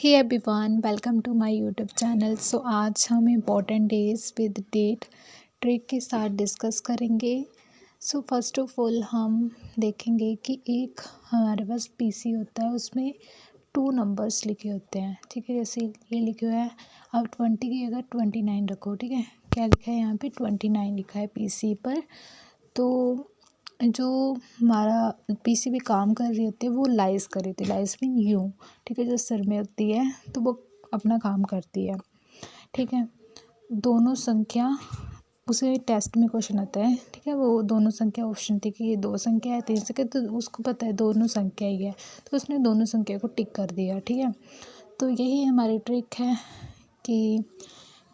Hey everyone, welcome to my YouTube channel. So आज हम important days with date trick के साथ discuss करेंगे। सो फर्स्ट ऑफ ऑल हम देखेंगे कि एक हमारे पास पीसी होता है, उसमें 2 नंबर्स लिखे होते हैं। ठीक है, जैसे ये लिखे हुआ है, अब 20 की जगह 29 रखो। ठीक है, क्या लिखा है यहाँ पे 29 लिखा है पीसी पर। तो जो हमारा पीसी भी काम कर रही होती है वो लाइज कर रही होती है, लाइज मीन यूँ। ठीक है, जो सर में होती है तो वो अपना काम करती है। ठीक है, दोनों संख्या, उसे टेस्ट में क्वेश्चन आता है। ठीक है, वो दोनों संख्या ऑप्शन थी कि ये 2 संख्या है 3 संख्या, तो उसको पता है दोनों संख्या ही है, तो उसने दोनों संख्या को टिक कर दिया। ठीक है, तो यही हमारी ट्रिक है कि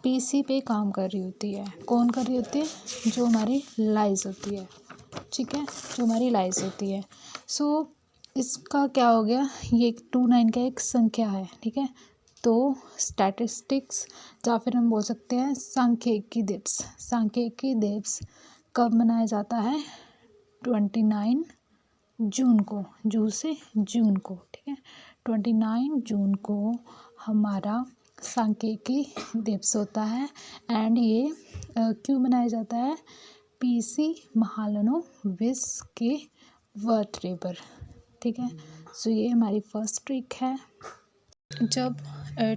पीसी पे काम कर रही होती है। कौन कर रही होती है? जो हमारी लाइज होती है। ठीक है, जो हमारी लाइज होती है। सो इसका क्या हो गया, ये 29 का एक संख्या है। ठीक है, तो स्टैटिस्टिक्स या फिर हम बोल सकते हैं सांख्यिकी दिवस। सांख्यिकी दिवस कब मनाया जाता है? 29 जून को, जून से जून को। ठीक है, 29 जून को हमारा सांख्यिकी दिवस होता है। एंड ये क्यों मनाया जाता है? पीसी महालनोबिस के बर्थडे पर। ठीक है, सो ये हमारी फर्स्ट ट्रिक है। जब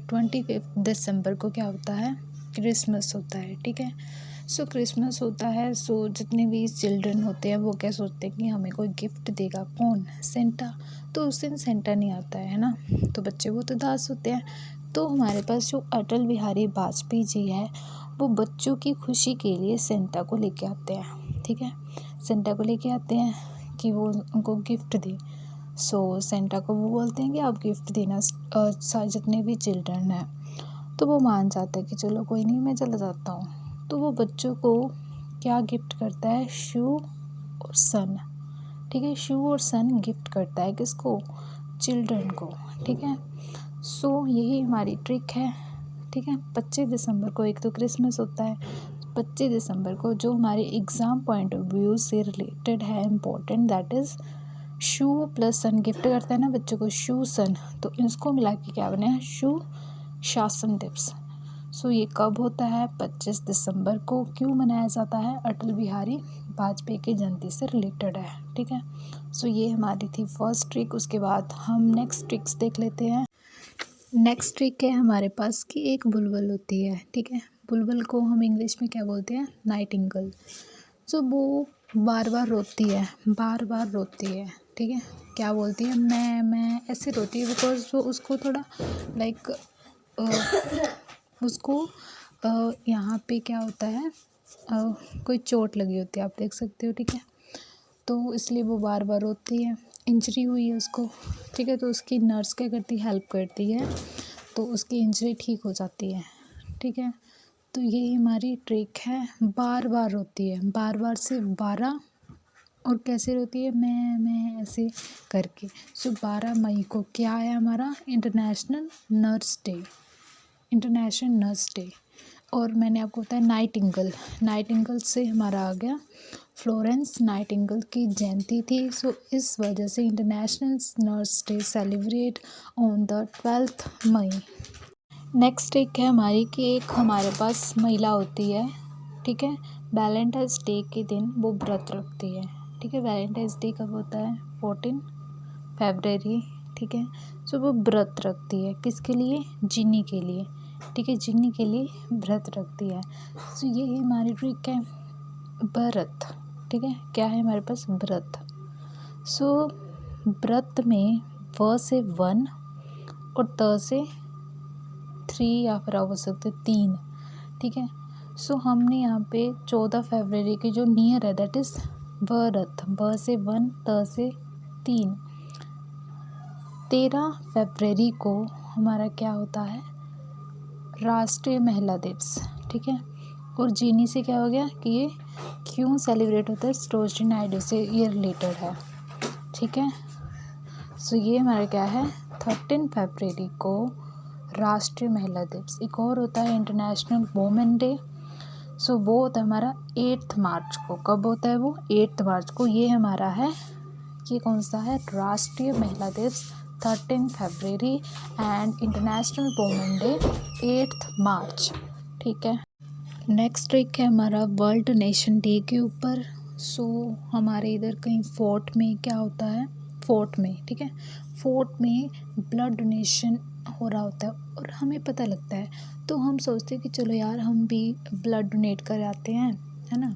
25 दिसंबर को क्या होता है? क्रिसमस होता है। ठीक है, सो क्रिसमस होता है, सो जितने भी चिल्ड्रन होते हैं वो क्या सोचते हैं कि हमें कोई गिफ्ट देगा। कौन? सेंटा। तो उस दिन सेंटा नहीं आता है ना, तो बच्चे बहुत उदास होते हैं। तो हमारे पास जो अटल बिहारी वाजपेयी जी है, वो बच्चों की खुशी के लिए सेंटा को लेके आते हैं। ठीक है, सेंटा को लेके आते हैं कि वो उनको गिफ्ट दे। सो सेंटा को वो बोलते हैं कि आप गिफ्ट देना जितने भी चिल्ड्रन हैं, तो वो मान जाता है कि चलो कोई नहीं, मैं चला जाता हूँ। तो वो बच्चों को क्या गिफ्ट करता है? शू और सन। ठीक है, शू और सन गिफ्ट करता है किसको? चिल्ड्रन को। ठीक है, सो यही हमारी ट्रिक है। ठीक है, 25 दिसंबर को एक तो क्रिसमस होता है, 25 दिसंबर को जो हमारे एग्ज़ाम पॉइंट ऑफ व्यू से रिलेटेड है, important, that is shoe plus sun gift करता है ना बच्चों को, शू सन, तो इसको मिला के क्या बना है? शू शासन दिवस। सो ये कब होता है? 25 दिसंबर को। क्यों मनाया जाता है? अटल बिहारी वाजपेयी की जयंती से रिलेटेड है। ठीक है, सो ये हमारी थी फर्स्ट ट्रिक। उसके बाद हम नेक्स्ट ट्रिक्स देख लेते हैं। नेक्स्ट ट्रिक है हमारे पास कि एक बुलबुल होती है। ठीक है, बुलबुल को हम इंग्लिश में क्या बोलते हैं? नाइटिंगेल। सो वो बार बार रोती है, बार बार रोती है। ठीक है, क्या बोलती है? मैं ऐसे रोती है बिकॉज वो उसको थोड़ा लाइक उसको यहाँ पे क्या होता है, कोई चोट लगी होती है, आप देख सकते हो। ठीक है, तो इसलिए वो बार बार रोती है, इंजरी हुई है उसको। ठीक है, तो उसकी नर्स क्या करती है? हेल्प करती है, तो उसकी इंजरी ठीक हो जाती है। ठीक है, तो यही हमारी ट्रिक है। बार बार रोती है, बार बार से 12, और कैसे रोती है? मैं ऐसे करके। सो 12 मई को क्या है हमारा? International nurse day, international nurse day. और मैंने आपको बताया नाइटिंगेल, नाइटिंगेल से हमारा आ गया फ्लोरेंस नाइटिंगेल की जयंती थी। सो इस वजह से international nurse day celebrate on the 12 मई। नेक्स्ट एक है हमारी कि एक हमारे पास महिला होती है। ठीक है, वैलेंटाइंस डे के दिन वो व्रत रखती है। ठीक है, वैलेंटाइंस डे कब होता है? 14 फरवरी। ठीक है, सो वो व्रत रखती है, किसके लिए? जिन्नी के लिए। ठीक है, जिन्नी के लिए व्रत रखती है। सो ये हमारी ट्रिक है, व्रत। ठीक है, क्या है हमारे पास? व्रत। सो व्रत में व से 1 और त से 3 या फिर आप बोल सकते 3। ठीक है, सो हमने यहाँ पे 14 फरवरी की जो नियर है दैट इज़ व्रत, व से 1 त से 3। 13 फरवरी को हमारा क्या होता है? राष्ट्रीय महिला दिवस। ठीक है, और जीनी से क्या हो गया कि ये क्यों सेलिब्रेट होता है? सरोजिनी नायडू से ये रिलेटेड है। ठीक है, सो ये हमारा क्या है? 13 फरवरी को राष्ट्रीय महिला दिवस। एक और होता है इंटरनेशनल वुमेन डे। सो वो होता है हमारा 8 मार्च को। कब होता है वो? 8 मार्च को। ये हमारा है, ये कौन सा है? राष्ट्रीय महिला दिवस 13 फरवरी एंड इंटरनेशनल वुमेन डे 8 मार्च। ठीक है, नेक्स्ट ट्रिक है हमारा वर्ल्ड नेशन डे के ऊपर। सो हमारे इधर कहीं फोर्ट में क्या होता है, फोर्ट में, ठीक है, फोर्ट में ब्लड डोनेशन हो रहा होता है और हमें पता लगता है, तो हम सोचते हैं कि चलो यार हम भी ब्लड डोनेट कर आते हैं, है ना,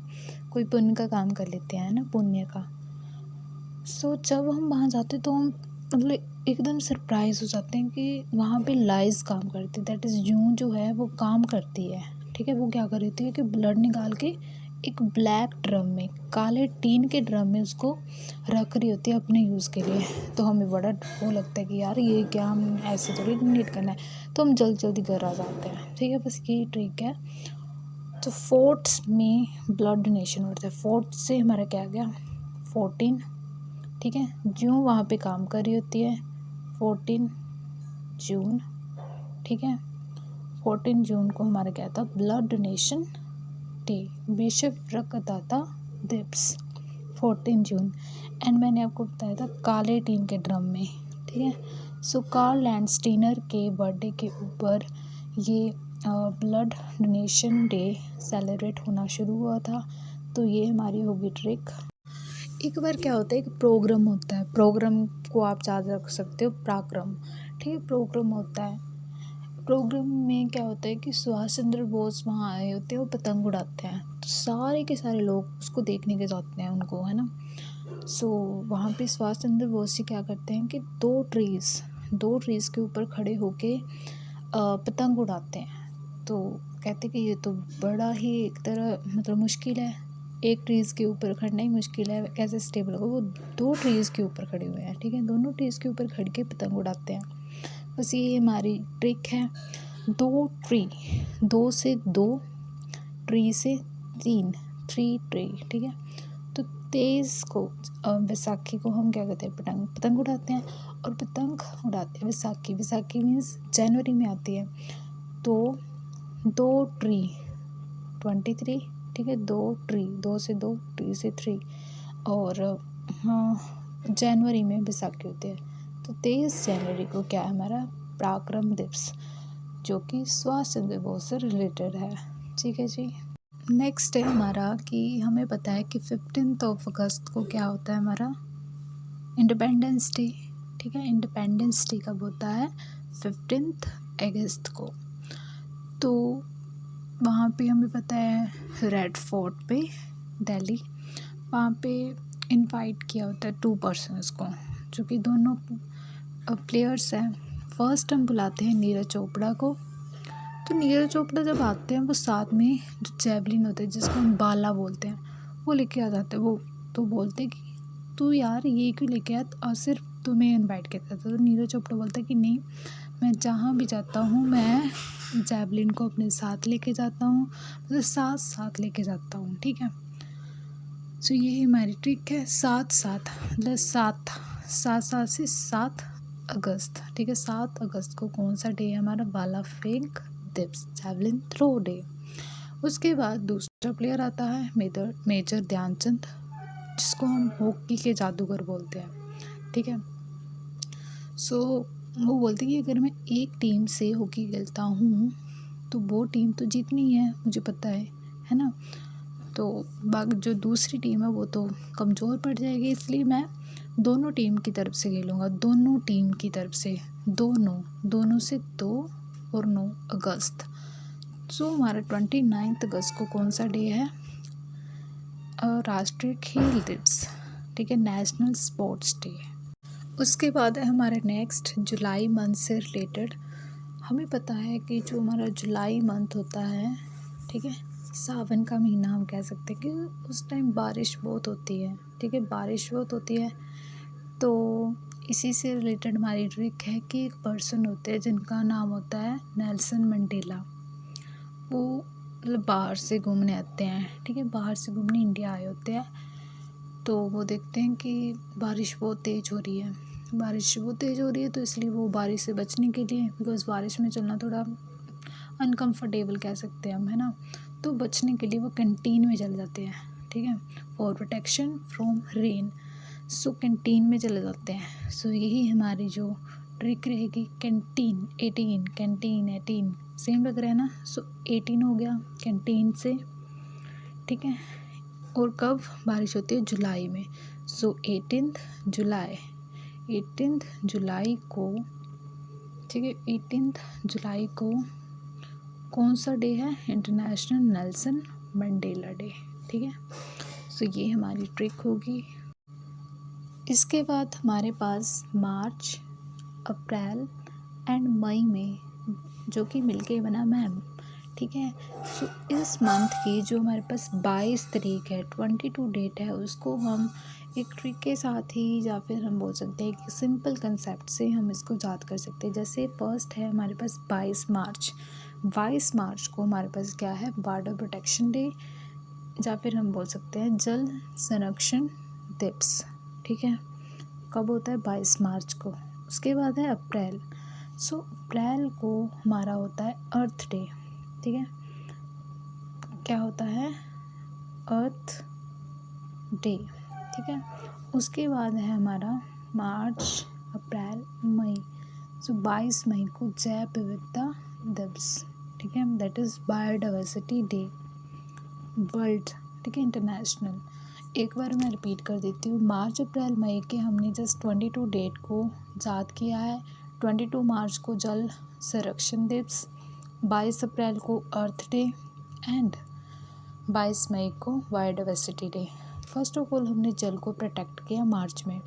कोई पुण्य का काम कर लेते हैं ना, पुण्य का। सो जब हम वहाँ जाते तो हम मतलब एकदम सरप्राइज हो जाते हैं कि वहाँ पे लाइज काम करती है, दैट इज़ जून जो है वो काम करती है। ठीक है, वो क्या कर रही थी कि ब्लड निकाल के एक ब्लैक ड्रम में, काले टीन के ड्रम में उसको रख रही होती है अपने यूज़ के लिए। तो हमें बड़ा वो लगता है कि यार ये क्या, हम ऐसे थोड़ी डोनेट करना है, तो हम जल्दी जल्दी घर आ जाते हैं। ठीक है, बस यही ट्रिक है। तो फोर्ट्स में ब्लड डोनेशन होता है। फोर्ट से हमारा क्या आ गया, 14, ठीक है, जून वहाँ पे काम कर रही होती है, 14 जून। ठीक है, 14 जून को हमारा क्या था, ब्लड डोनेशन डे, विश्व रक्तदाता दिवस, 14 जून। एंड मैंने आपको बताया था काले टीन के ड्रम में। ठीक है, सो कार्ल लैंडस्टीनर के बर्थडे के ऊपर ये ब्लड डोनेशन डे सेलिब्रेट होना शुरू हुआ था। तो ये हमारी होगी ट्रिक। एक बार क्या होता है, एक प्रोग्राम होता है, प्रोग्राम को आप याद रख सकते हो, पराक्रम। ठीक है, प्रोग्राम होता है। प्रोग्राम में क्या होता है कि सुभाष चंद्र बोस वहाँ आए होते हैं, वो पतंग उड़ाते हैं, तो सारे के सारे लोग उसको देखने के जाते हैं उनको, है ना। सो वहाँ पे सुभाष चंद्र बोस जी क्या करते हैं कि दो ट्रीज़ के ऊपर खड़े होके पतंग उड़ाते हैं। तो कहते कि ये तो बड़ा ही एक तरह मतलब मुश्किल है, एक ट्रीज़ के ऊपर खड़ना ही मुश्किल है, कैसे स्टेबल होगा। वो दो ट्रीज़ के ऊपर खड़े हुए हैं। ठीक है, दोनों ट्रीज़ के ऊपर खड़ के पतंग उड़ाते हैं। बस ये हमारी ट्रिक है। दो से दो, ट्री से 3 ट्री। ठीक है, तो 23 को बैसाखी को हम क्या कहते हैं, पतंग उड़ाते हैं। और पतंग उड़ाते हैं बैसाखी मीन्स जनवरी में आती है। तो 2 ट्री 23, ठीक है, 2 ट्री, 2 से 2, ट्री से 3। और हाँ, जनवरी में बैसाखी होती है। तो 23 जनवरी को क्या है हमारा, पराक्रम दिवस, जो कि सुभाष चंद्र बोस से रिलेटेड है। ठीक है जी। नेक्स्ट है हमारा कि हमें पता है कि 15 अगस्त को क्या होता है हमारा, इंडिपेंडेंस डे। ठीक है, इंडिपेंडेंस डे कब होता है, 15 अगस्त को। तो वहाँ पे हमें पता है रेड फोर्ट पे, दिल्ली, वहाँ पे इनवाइट किया होता है 2 पर्सन्स को, जो कि दोनों प्लेयर्स हैं। फर्स्ट हम बुलाते हैं नीरज चोपड़ा को। तो नीरज चोपड़ा जब आते हैं, वो साथ में जो जैवलिन होता है जिसको हम बाला बोलते हैं, वो लेके आ जाते हैं। वो तो बोलते हैं कि तू यार ये क्यों लेके आया, और सिर्फ तुम्हें इनवाइट किया था। तो नीरज चोपड़ा बोलता है कि नहीं, मैं जहाँ भी जाता हूँ मैं जैवलिन को अपने साथ लेके जाता हूँ, मतलब साथ लेके जाता हूँ। ठीक है, सो ये हमारी ट्रिक है। साथ मतलब सात से 7 अगस्त। ठीक है, 7 अगस्त को कौन सा डे है हमारा, भाला फेंक दिवस, जैवलिन थ्रो डे। उसके बाद दूसरा प्लेयर आता है मेजर ध्यानचंद, जिसको हम हॉकी के जादूगर बोलते हैं। ठीक है, सो वो बोलते हैं कि अगर मैं एक टीम से हॉकी खेलता हूँ तो वो टीम तो जीतनी है, मुझे पता है ना। तो बाकी जो दूसरी टीम है वो तो कमज़ोर पड़ जाएगी, इसलिए मैं दोनों टीम की तरफ से खेलूँगा, दोनों टीम की तरफ से, दोनों से 2 और 9 अगस्त। सो हमारा 29 अगस्त को कौन सा डे है, राष्ट्रीय खेल दिवस। ठीक है, नेशनल स्पोर्ट्स डे। उसके बाद है हमारे नेक्स्ट जुलाई मंथ से रिलेटेड। हमें पता है कि जो हमारा जुलाई मंथ होता है, ठीक है, सावन का महीना हम कह सकते हैं कि उस टाइम बारिश बहुत होती है। ठीक है, बारिश बहुत होती है। तो इसी से रिलेटेड हमारी ट्रिक है कि एक पर्सन होते हैं जिनका नाम होता है नेल्सन मंडेला। वो मतलब बाहर से घूमने आते हैं। ठीक है, बाहर से घूमने इंडिया आए होते हैं। तो वो देखते हैं कि बारिश बहुत तेज़ हो रही है, तो इसलिए वो बारिश से बचने के लिए, बिकॉज़ बारिश में चलना थोड़ा अनकंफर्टेबल कह सकते हैं हम, है ना, तो बचने के लिए वो कैंटीन में चले जाते हैं। ठीक है, for protection from rain. So canteen में चले जाते हैं। सो यही हमारी जो ट्रिक रहेगी। कैंटीन 18, कैंटीन 18 सेम लग रहा है ना। सो 18 हो गया कैंटीन से, ठीक है। और कब बारिश होती है? जुलाई में। सो 18 जुलाई, 18 जुलाई को, ठीक है, 18 जुलाई को कौन सा डे है? इंटरनेशनल नेल्सन मंडेला डे, ठीक है। सो ये हमारी ट्रिक होगी। इसके बाद हमारे पास मार्च, अप्रैल एंड मई में जो कि मिलके बना मैम, ठीक है। सो इस मंथ की जो हमारे पास 22 तारीख है, 22 डेट है, उसको हम एक ट्रिक के साथ ही, या फिर हम बोल सकते हैं कि सिंपल कंसेप्ट से हम इसको याद कर सकते हैं। जैसे फर्स्ट है हमारे पास 22 मार्च। 22 मार्च को हमारे पास क्या है? वाटर प्रोटेक्शन डे, या फिर हम बोल सकते हैं जल संरक्षण दिवस, ठीक है। कब होता है? 22 मार्च को। उसके बाद है अप्रैल। सो अप्रैल को हमारा होता है अर्थ डे, ठीक है। क्या होता है? अर्थ डे, ठीक है। उसके बाद है हमारा मार्च, अप्रैल, मई। सो 22 मई को जैव विविधता दिवस, ठीक है, that is biodiversity day world, ठीक है, इंटरनेशनल। एक बार मैं रिपीट कर देती हूँ। मार्च, अप्रैल, मई के हमने जस्ट 22 डेट को याद किया है। 22 मार्च को जल संरक्षण दिवस, 22 अप्रैल को अर्थ डे एंड 22 मई को biodiversity day. First of all हमने जल को प्रोटेक्ट किया मार्च में।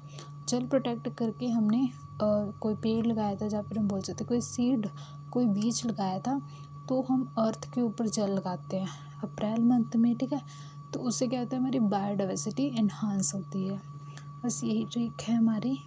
जल प्रोटेक्ट करके हमने कोई पेड़ लगाया था, जहाँ पर हम बोल सकते कोई सीड, कोई बीज लगाया था, तो हम अर्थ के ऊपर जल लगाते हैं अप्रैल मंथ में, ठीक है। तो उससे क्या होता है? हमारी बायोडाइवर्सिटी इन्हांस होती है। बस यही ट्रिक है हमारी